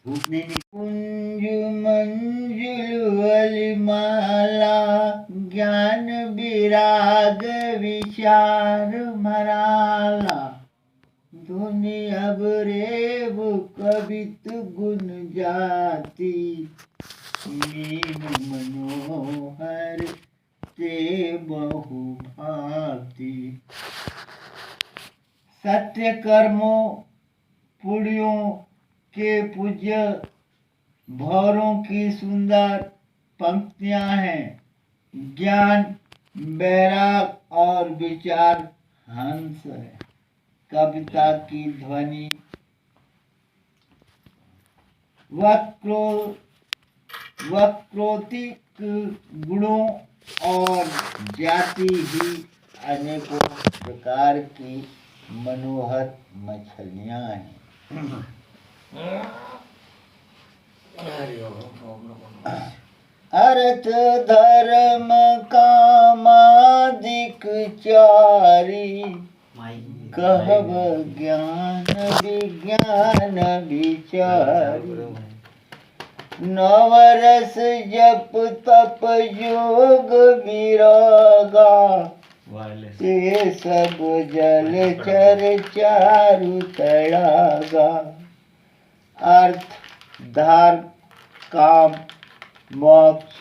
धूप नहीं कुंज मंजुल वलिमाला ज्ञान विराग विचार मराला धुनि अब रेव कवित गुण जाति मीन मनोहर ते बहु भांति। सत्य कर्मों पुण्यों के पूज्य भौरों की सुंदर पंक्तियां हैं। ज्ञान वैराग और विचार हंस है। कविता की ध्वनि वक्रोक्तिक गुणों और जाति ही अनेकों प्रकार की मनोहर मछलियां हैं। अर्थ धर्म कामादिक चारी कहब ज्ञान विज्ञान विचारी। नवरस जप तप योग विरागा ते सब जल चर चारु तड़ागा। अर्थ धर्म काम मोक्ष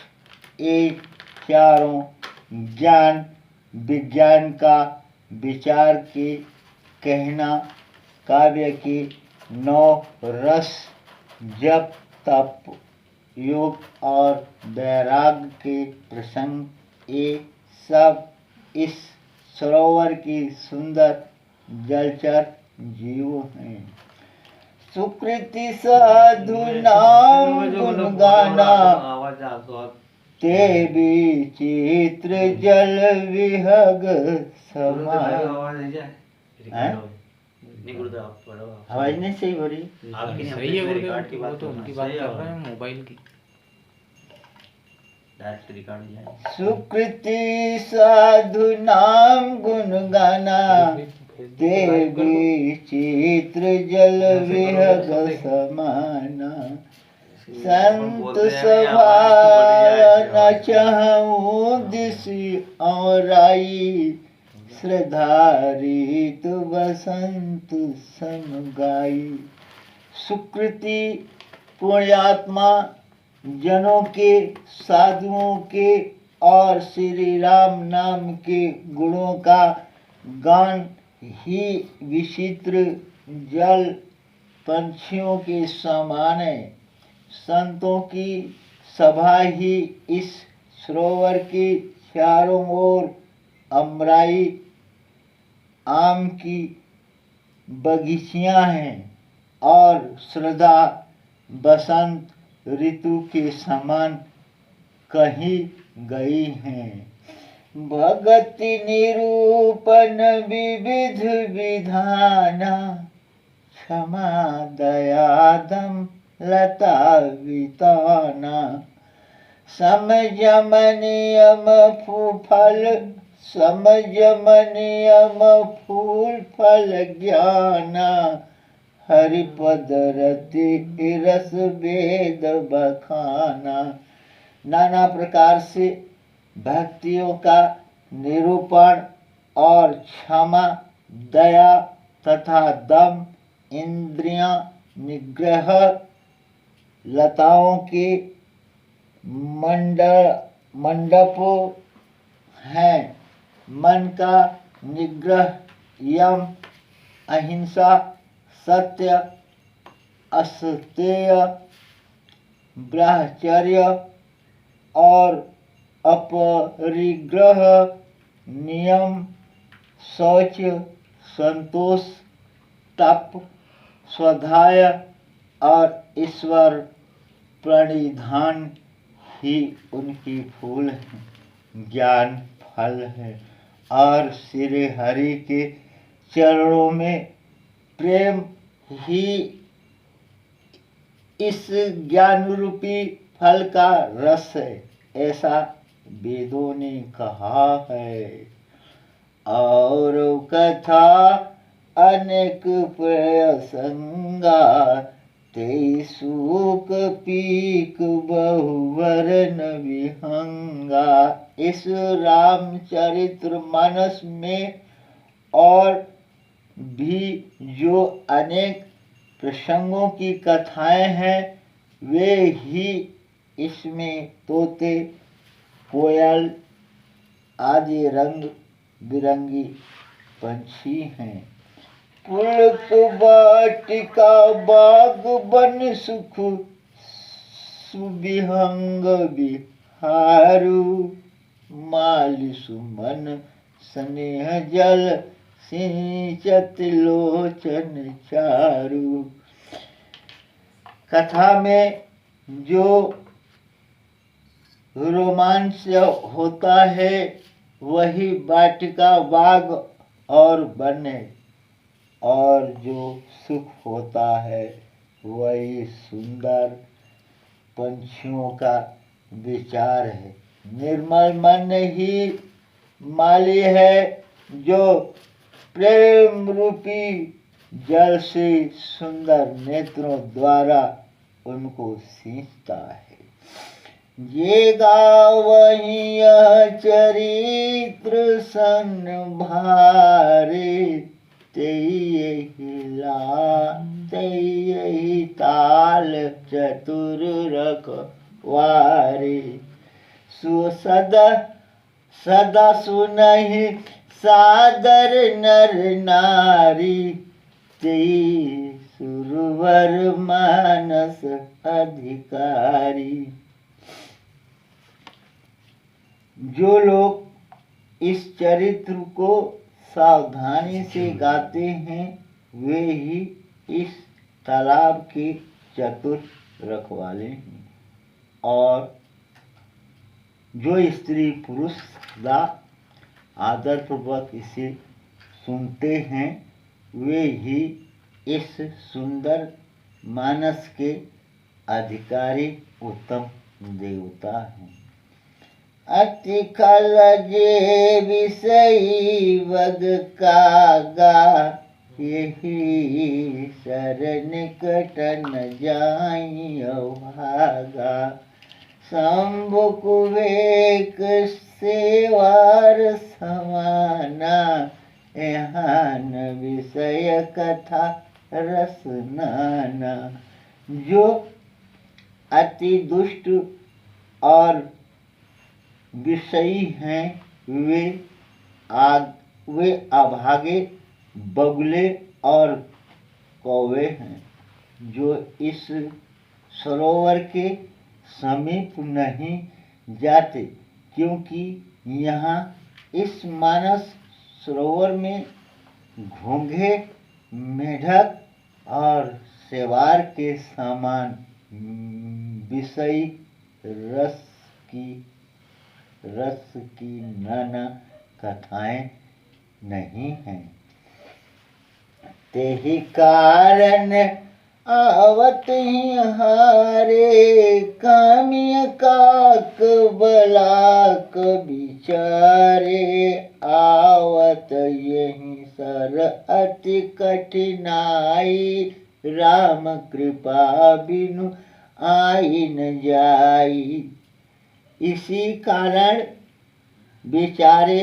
ये चारों ज्ञान विज्ञान का विचार के कहना काव्य के नौ रस जप तप योग और वैराग के प्रसंग ये सब इस सरोवर की सुंदर जलचर जीव हैं। सुकृति साधु नाम गुण गाना ते विचित्र जल विहग समाय। आवाज नहीं सही हो रही। सही है गुरुदेव, वो तो उनकी बात कर रहे हैं मोबाइल की। सुकृति साधु नाम गुण गाना देवी चित्र जल विहग समाना। संत सभा न चाहूं दिसी और आई श्रद्धारित बसंत समगाई। सुकृति पुण्यात्मा जनों के साधुओं के और श्री राम नाम के गुणों का गान ही विचित्र जल पंछियों के समान है। संतों की सभा ही इस सरोवर के चारों ओर अमराई आम की बगीचियां हैं और श्रद्धा बसंत ऋतु के समान कही गई हैं। भगति निरूपण विविध विधाना क्षमा दया दम लता विताना। समझम नियम फूल फल ज्ञाना। हरिपद रति रस वेद बखाना। नाना प्रकार से भक्तियों का निरूपण और क्षमा दया तथा दम इंद्रियां निग्रह लताओं के मंडप हैं। मन का निग्रह यम अहिंसा सत्य अस्तेय ब्रह्मचर्य और अपरिग्रह नियम शौच संतोष तप स्वाध्याय और ईश्वर प्रणिधान ही उनकी फूल है। ज्ञान फल है और श्री हरि के चरणों में प्रेम ही इस ज्ञान रूपी फल का रस है, ऐसा वेदों ने कहा है। और कथा अनेक प्रसंगा तेई सूक पीक बहुवरन विहंगा। इस रामचरित्र मानस में और भी जो अनेक प्रसंगों की कथाएं हैं वे ही इसमें तोते, कोयल आदि रंग बिरंगी पंछी हैं। पुलक वाटिका बाग बन सुख सुविहंग बिहारू। माली सुमन स्नेह जल सिंचत लोचन चारू। कथा में जो रोमांच होता है वही वाटिका बाग और वन है, और जो सुख होता है वही सुंदर पंछियों का विचार है। निर्मल मन ही माली है जो प्रेम रूपी जल से सुंदर नेत्रों द्वारा उनको सींचता है। ये गावहीं यह चरित्र सन भारे, तेई ताल चतुर रखवारे। सदा सुनहि सादर नर नारी, तेई सुरवर मानस अधिकारी। जो लोग इस चरित्र को सावधानी से गाते हैं वे ही इस तालाब के चतुर रखवाले हैं, और जो स्त्री पुरुष सदा आदरपूर्वक इसे सुनते हैं वे ही इस सुंदर मानस के अधिकारी उत्तम देवता हैं। अति खल जे विषयी वग कागा, यही शरण निकट न जाई अभागा। शंभु कुबेक सेवार समाना, एहान विषय कथा रस नाना। जो अति दुष्ट और विषयी हैं वे अभागे बगुले और कौवे हैं, जो इस सरोवर के समीप नहीं जाते, क्योंकि यहाँ इस मानस सरोवर में घोंघे, मेढक और सेवार के समान विषयी रस की नाना कथाएं नहीं हैं। तेहि कारण आवत ही हारे, कामिय काक बलाक बिचारे। आवत यही सर अति कठिनाई, राम कृपा बिनु आई न जाई। इसी कारण बेचारे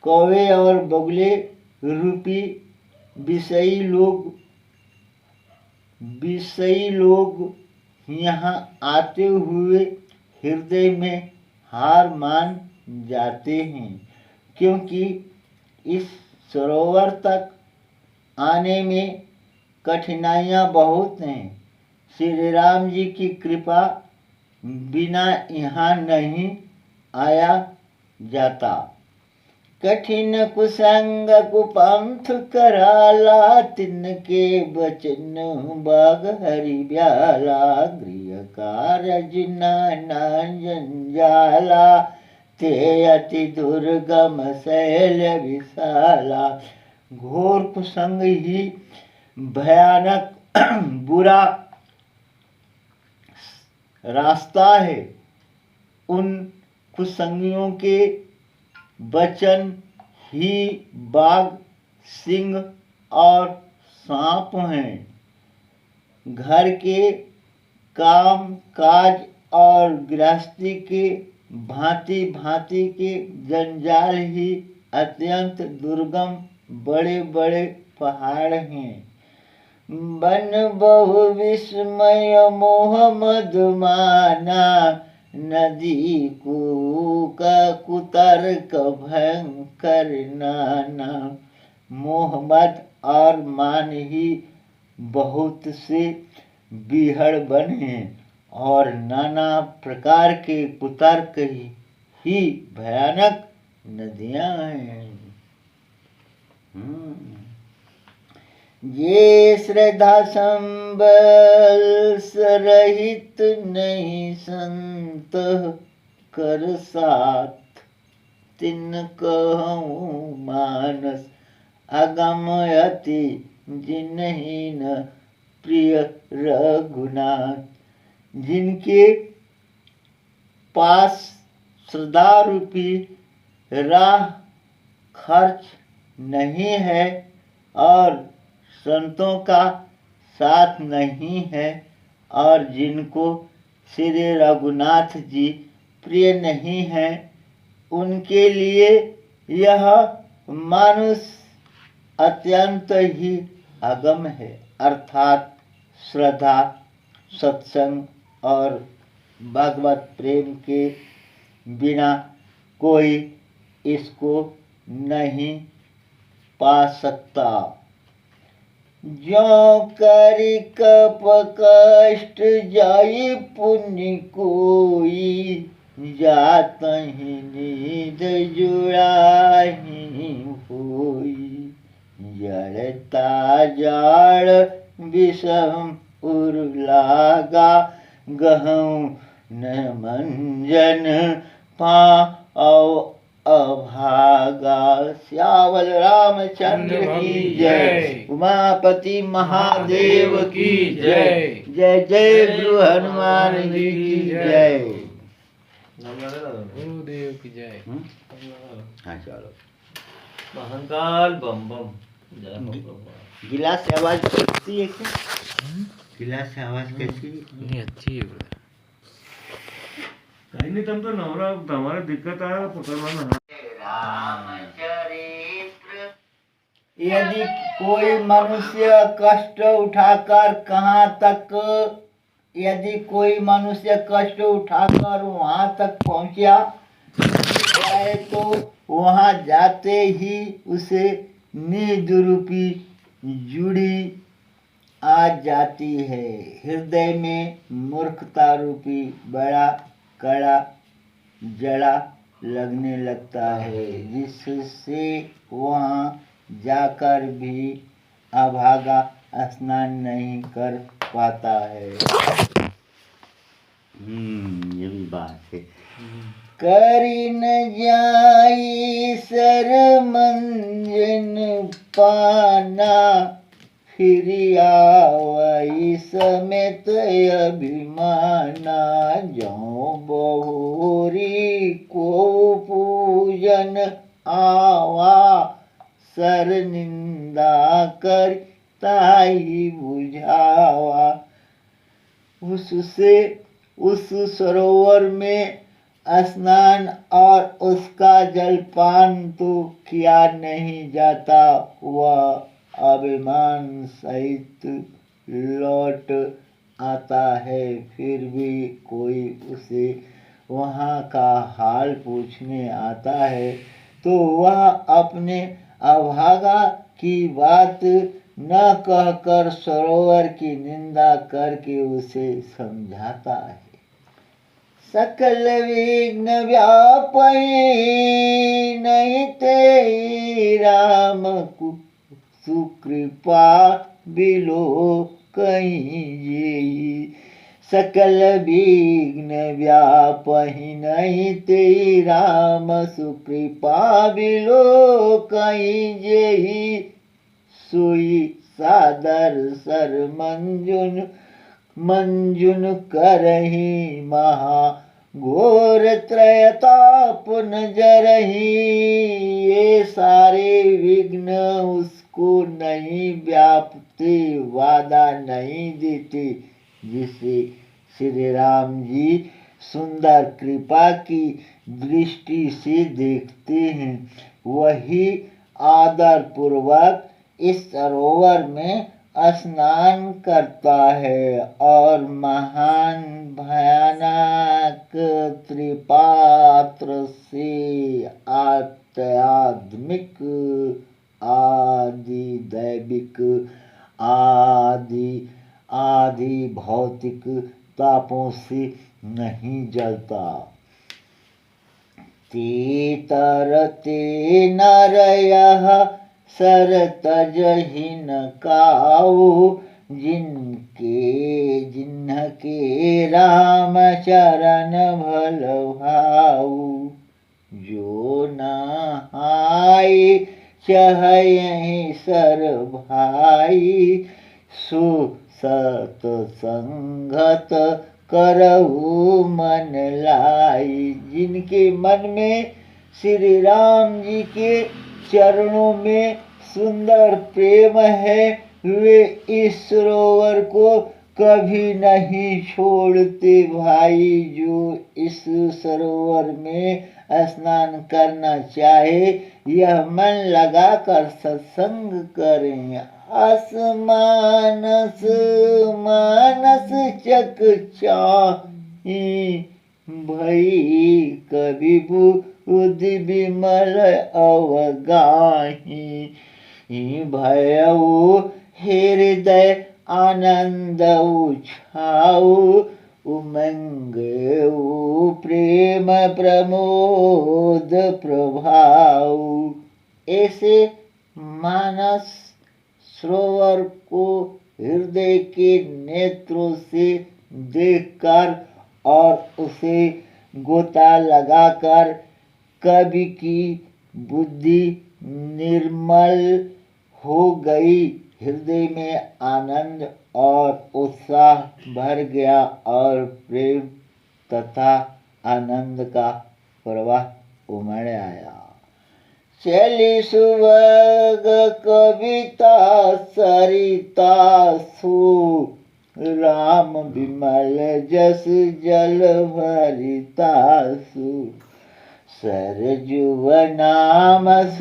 कौवे और बगुले रूपी विषयी लोग यहाँ आते हुए हृदय में हार मान जाते हैं, क्योंकि इस सरोवर तक आने में कठिनाइयाँ बहुत हैं। श्री राम जी की कृपा बिना यहाँ नहीं आया जाता। कठिन कुसंग कुपंथ कराला, तिनके बचन बाग हरि ब्याला। गृह कारज नाना जंजाला, ते अति दुर्गम शैल विशाला। घोर कुसंग ही भयानक बुरा रास्ता है। उन कुसंगियों के वचन ही बाघ, सिंह और सांप हैं। घर के काम काज और गृहस्थी के भांति भांति के जंजाल ही अत्यंत दुर्गम बड़े बड़े पहाड़ हैं। बन बहु विस्मय मोह मधुमाना, नदी कूक कुतर्क भयंकर नाना। मोह मद और मान ही बहुत से बीहड़ बने और नाना प्रकार के कुतर्क ही भयानक नदियां हैं। ये श्रद्धा संबल रहित नहीं संत कर साथ, तिन कहूँ मानस अगम अति जिनहीन प्रिय रघुनाथ। जिनके पास श्रद्धा रूपी राह खर्च नहीं है और संतों का साथ नहीं है और जिनको श्री रघुनाथ जी प्रिय नहीं है, उनके लिए यह मानुष अत्यंत ही अगम है। अर्थात श्रद्धा, सत्संग और भगवत प्रेम के बिना कोई इसको नहीं पा सकता। ज्यों करि कप कष्ट जाई पुण्य कोई, जातहि नींद जुड़ाही होई। जड़ता जाड़ विषम उर लागा, गहूँ न मंजन पाओ अभागा। श्यावल रामचंद्र की जय, उमापति महादेव की जय। जय जय गुरु हनुमान जी की जय। गुरुदेव की जय। हाँ चलो। महाकाल बम बम। जय हो प्रभु। गिलास से आवाज कैसी है क्या? गिलास से आवाज कैसी है? नहीं अच्छी है brother। कहीं नहीं, तुम तो नवरा हमारा दिक्कत आया पकड़वाना। रामचरित्र। यदि कोई मनुष्य कष्ट उठाकर कहाँ तक यदि कोई मनुष्य कष्ट उठाकर वहाँ तक पहुँचा जाए तो वहाँ जाते ही उसे नींद रूपी जुड़ी आ जाती है। हृदय में मूर्खता रूपी बड़ा कड़ा जड़ा लगने लगता है, जिससे वहाँ जाकर भी अभागा स्नान नहीं कर पाता है। ये भी बात है। करी न जाई सर मंजन पाना, फिर आवई समेत अभिमाना। जो बहुरी को पूजन आवा, सर निंदा कर ताई बुझावा। उससे उस सरोवर में स्नान और उसका जलपान तो किया नहीं जाता, वह अभिमान सहित लौट आता है। फिर भी कोई उसे वहाँ का हाल पूछने आता है तो वह अपने अभागा की बात न कहकर सरोवर की निंदा करके उसे समझाता है। सकल विघ्न व्यापई नहीं ते राम सुकृपा बिलो कहीं जेई। सकल विघ्न व्यापहि नहीं ते राम सुकृपा बिलो कहीं जेई। सोई सादर सर मंजुन करही महा घोर त्रयता पुन जरही। ये सारे विघ्न को नहीं व्यापते, वादा नहीं देते। जिसे श्री राम जी सुंदर कृपा की दृष्टि से देखते हैं, वही आदर पूर्वक इस सरोवर में स्नान करता है और महान भयानक त्रिपात्र से आध्यात्मिक, आदि दैविक, आदि भौतिक तापों से नहीं जलता। ते तरते नर यह सरतजहिन काऊ, जिनके राम चरण भल भाऊ। जो नहाय चहहि सर भाई, सो सतसंगत करहु मन लाई। जिनके मन में श्री राम जी के चरणों में सुंदर प्रेम है, वे इस सरोवर को कभी नहीं छोड़ते भाई। जो इस सरोवर में स्नान करना चाहे, यह मन लगाकर सत्संग करें। मानस चक चाहि, भई कभी बुद्धि विमल अवगाही। भयउ हृदय आनंद उछाऊ, उमंगऊ प्रेम प्रमोद प्रभाऊ। ऐसे मानस सरोवर को हृदय के नेत्रों से देखकर और उसे गोता लगाकर कवि की बुद्धि निर्मल हो गई। हृदय में आनंद और उत्साह भर गया और प्रेम तथा आनंद का प्रवाह उमड़ आया। चली सुवग कविता सरिता सु, राम विमल जस जल भरिता सु। सरजुव नामस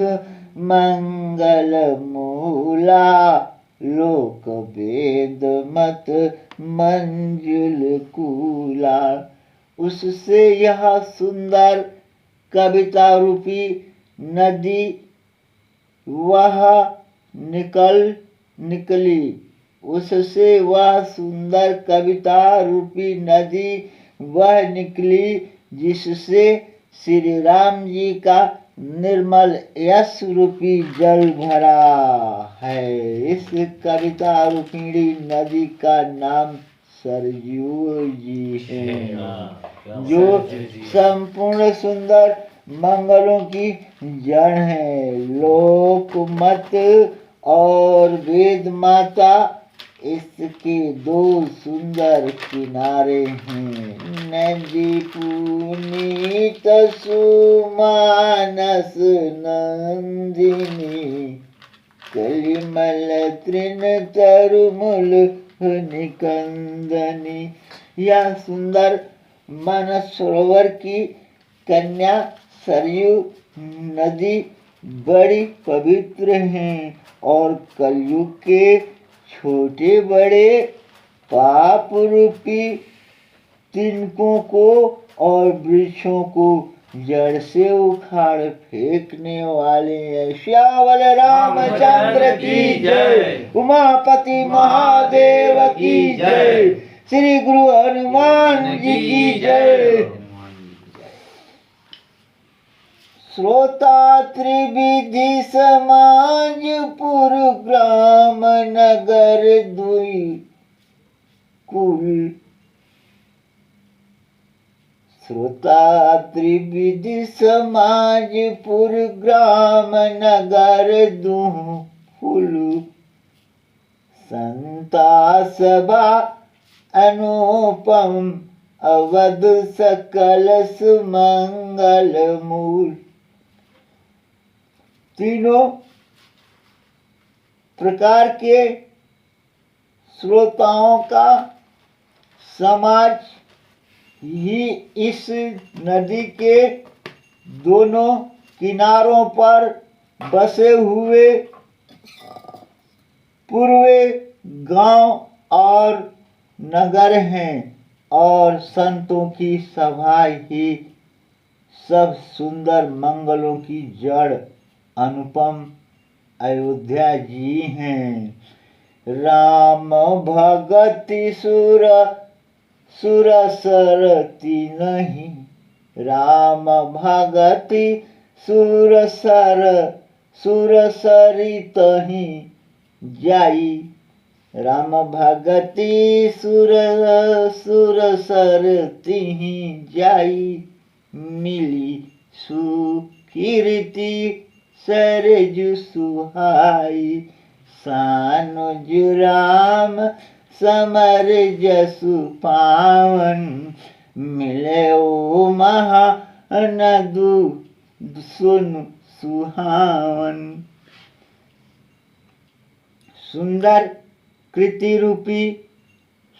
मंगल मूला, लोक वेद मत मंजुल कूला। उससे यह सुंदर कविता रूपी नदी वह निकली। उससे वह सुंदर कविता रूपी नदी वह निकली, जिससे श्री राम जी का निर्मल यश रूपी जल भरा है। इस कविता रूपिणी नदी का नाम सरयू जी है, जो संपूर्ण सुंदर मंगलों की जड़ है। लोकमत और वेद माता इसके दो सुंदर किनारे हैं। नदी पुनीत सुमानस नंदिनी, कलिमल तृण तरुमुल निकंदनी। यह सुंदर मानस सरोवर की कन्या सरयू नदी बड़ी पवित्र हैं और कलयुग के छोटे बड़े पाप रूपी तिनकों को और वृक्षों को जड़ से उखाड़ फेंकने वाले हैं। श्यावल रामचंद्र की जय, उमापति महादेव की जय, श्री गुरु हनुमान जी की जय। श्रोता त्रिविधि समाज पुर ग्राम नगर दुई कुल। श्रोता त्रिविधि समाज पुर ग्राम नगर दुह फुल। संता सभा अनुपम अवध सकल सुमंगल मूल। तीनों प्रकार के श्रोताओं का समाज ही इस नदी के दोनों किनारों पर बसे हुए पूर्वे गांव और नगर हैं और संतों की सभा ही सब सुंदर मंगलों की जड़ अनुपम अयोध्या जी हैं। राम भगति सुर सुर सरती नहीं, राम भगति सुर सरित ही जाई, राम भगति सुर सरती ही जाई, मिली सुकीर्ति सरजु सुहाई, सानुज राम समर जसु पावन, मिले ओ महानदु सुन सुहावन। सुंदर कृति रूपी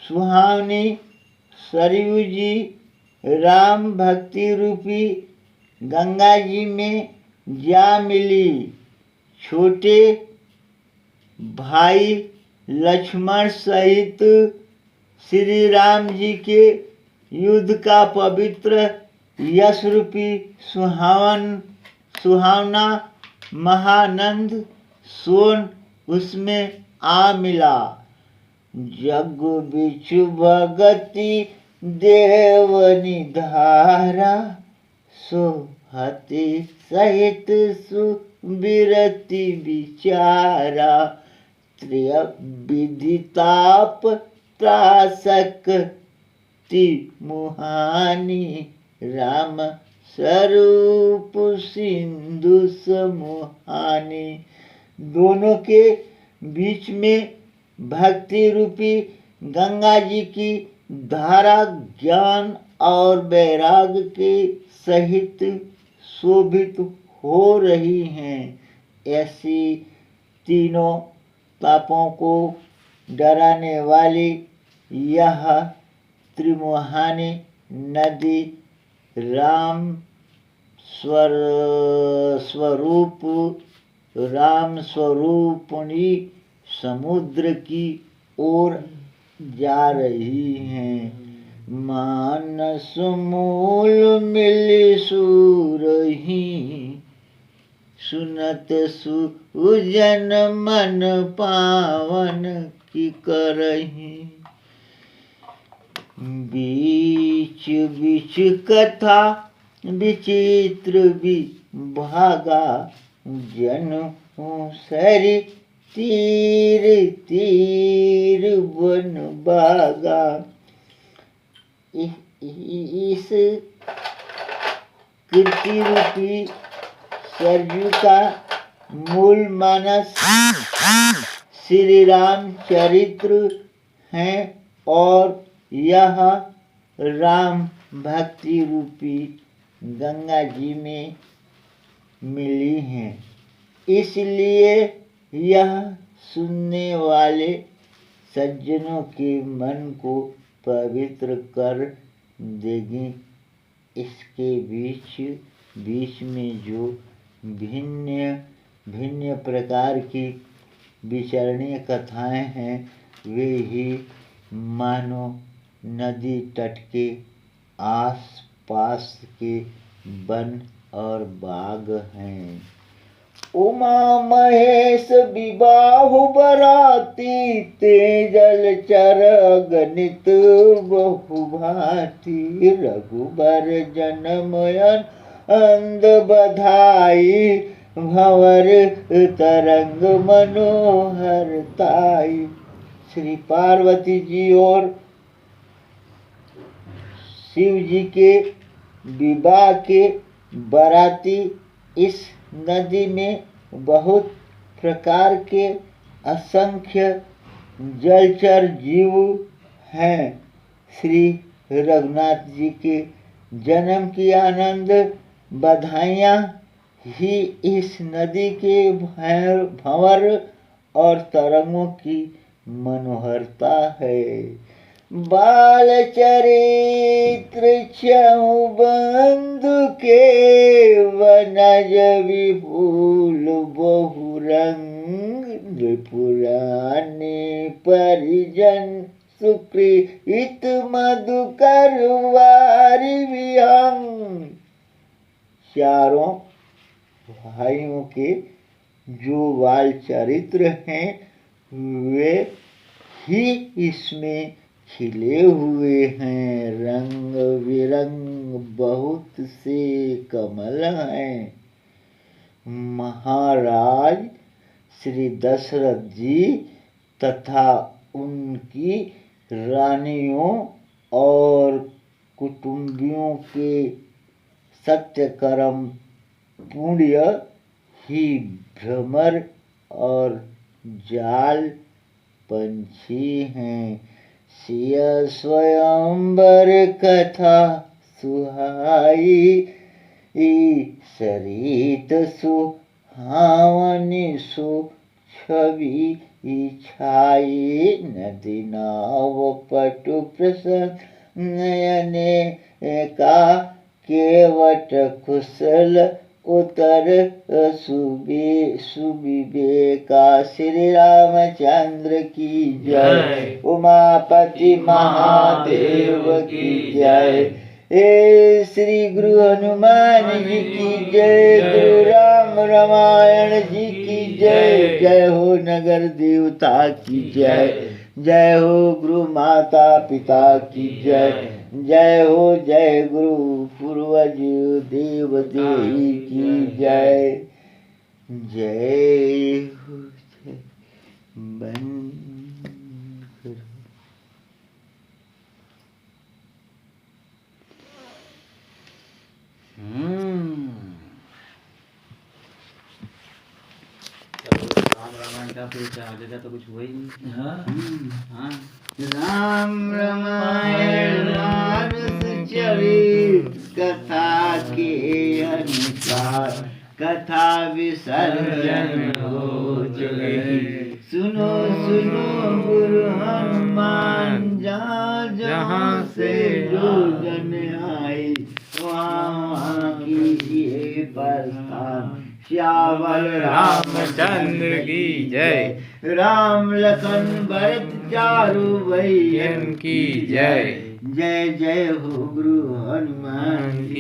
सुहावनी सरयू जी राम भक्ति रूपी गंगा जी में जा मिली। छोटे भाई लक्ष्मण सहित श्री राम जी के युद्ध का पवित्र यश रूपी सुहावना महानंद सोन उसमें आ मिला। जग बिचु भगति देवनी धारा, सोहति सहित सुबिरति विचारा, त्रिय विदिताप त्रासक्ति मुहानी, राम स्वरूप सिंधु समुहानी। दोनों के बीच में भक्ति रूपी गंगा जी की धारा ज्ञान और वैराग्य के सहित शोभित हो रही हैं। ऐसी तीनों तापों को डराने वाली यह त्रिमुहानी नदी राम स्वरूपणी समुद्र की ओर जा रही हैं। मानस मूल मिली सूरही, सुनत सुजन मन पावन की करही। बीच बीच कथा विचित्र विभागा, जन सरी तीर तीर वन बागा। इस कीर्ति रूपी सरयू का मूल मानस श्री राम चरित्र है और यह राम भक्ति रूपी गंगा जी में मिली हैं। इसलिए यह सुनने वाले सज्जनों के मन को पवित्र कर देगी। इसके बीच में जो भिन्न भिन्न प्रकार की विचरणीय कथाएं हैं, वे ही मानो नदी तट के आस पास के वन और बाग हैं। उमा महेश विबाहु बराती, तेजल चर गणित बहु भांति, रघुबर जनमयन अंध बधाई, भंवर तरंग मनोहर ताई। श्री पार्वती जी और शिव जी के विवाह के बराती इस नदी में बहुत प्रकार के असंख्य जलचर जीव हैं। श्री रघुनाथ जी के जन्म की आनंद बधाइयाँ ही इस नदी के भंवर और तरंगों की मनोहरता है। बाल चरित्र छऊ बंधु के वनज विपुल बहुरंग पुराने परिजन सुकृत मधुकर वारी विहंग। चारों भाइयों के जो बाल चरित्र हैं वे ही इसमें खिले हुए हैं। रंग बिरंग बहुत से कमल हैं। महाराज श्री दशरथ जी तथा उनकी रानियों और कुटुंबियों के सत्यकर्म पुण्य ही भ्रमर और जाल पंछी हैं। सिय स्वयंवर कथा सुहाई सरित सुहावनी सु छवि छाई। नदी नाव पटु प्रसन्न नयने का केवट कुशल उतर सुविवेका। श्री रामचंद्र की जय। उमापति महादेव की जय। श्री गुरु हनुमान जी की जय। गुरु राम रामायण जी की जय। जय हो नगर देवता की जय। जय हो गुरु माता पिता की जय। जय हो जय गुरु पूर्वज देव देवी की जय। जय हो जय बंद करो। राम रामायण का फिर आगे का तो कुछ हुआ ही नहीं। हाँ राम रामायण चरित कथा के अनुसार कथा विसर्जन हो चले। सुनो सुनो गुरु हनुमान जहाँ जहाँ से जो जन आए वहाँ कीजिए प्रस्थान। श्यामल रामचंद्र की जय। राम लखन भरत चारु भैयन की जय। जय जय हो गुरु हनुमान की